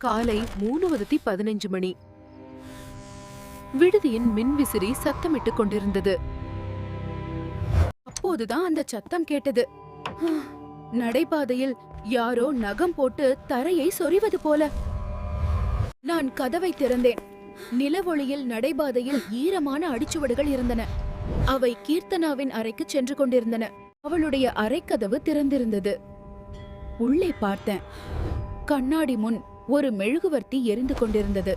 காலை 3:15 மணி. விடுதியின் மின்விசிறி சத்தமிட்டுக் கொண்டிருந்தது. அப்போதுதான் அந்த சத்தம் கேட்டது. நடைபாதையில் யாரோ நகம் போட்டு தரையை சொறிவது போல. நான் கதவை திறந்தேன். நிலவொளியில் நடைபாதையில் ஈரமான அடிச்சுவடுகள் இருந்தன. அவை கீர்த்தனாவின் அறைக்கு சென்று கொண்டிருந்தன. அவளுடைய அறைக்கதவு திறந்திருந்தது. உள்ளே பார்த்தேன். கண்ணாடி முன் ஒரு மெழுகுவர்த்தி எரிந்து கொண்டிருந்தது.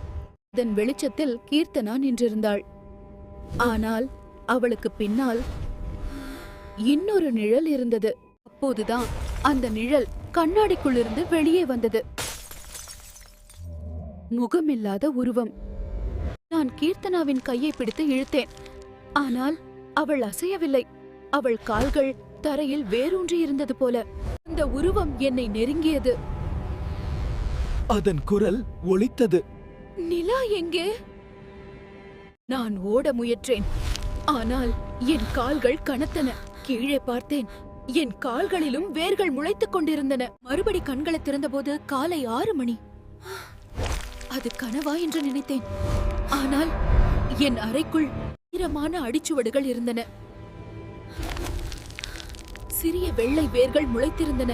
அதன் வெளிச்சத்தில் கீர்த்தனா நின்றிருந்தாள். ஆனால் அவளுக்கு பின்னால் இன்னொரு நிழல் இருந்தது. அப்போதுதான் அந்த நிழல் கண்ணாடிக்குள்ளிருந்து வெளியே வந்தது. முகமில்லாத உருவம். நான் கீர்த்தனாவின் கையை பிடித்து இழுத்தேன். ஆனால் அவள் அசையவில்லை. அவள் கால்கள் தரையில் வேரூன்றி இருந்தது போல. அந்த உருவம் என்னை நெருங்கியது. அதன் குரல் ஒலித்தது. நிலா எங்கே? நான் ஓட முயன்றேன். ஆனால் என் கால்கள் கனத்தன. கீழே பார்த்தேன். என் கால்களிலும் வேர்கள் முளைத்துக் கொண்டிருந்தன. மறுபடி கண்களை திறந்தபோது காலை 6 மணி. அது கனவா என்று நினைத்தேன். ஆனால் என் அறைக்குள் ஈரமான அடிச்சுவடுகள் இருந்தன. சிறிய வெள்ளை வேர்கள் முளைத்திருந்தன.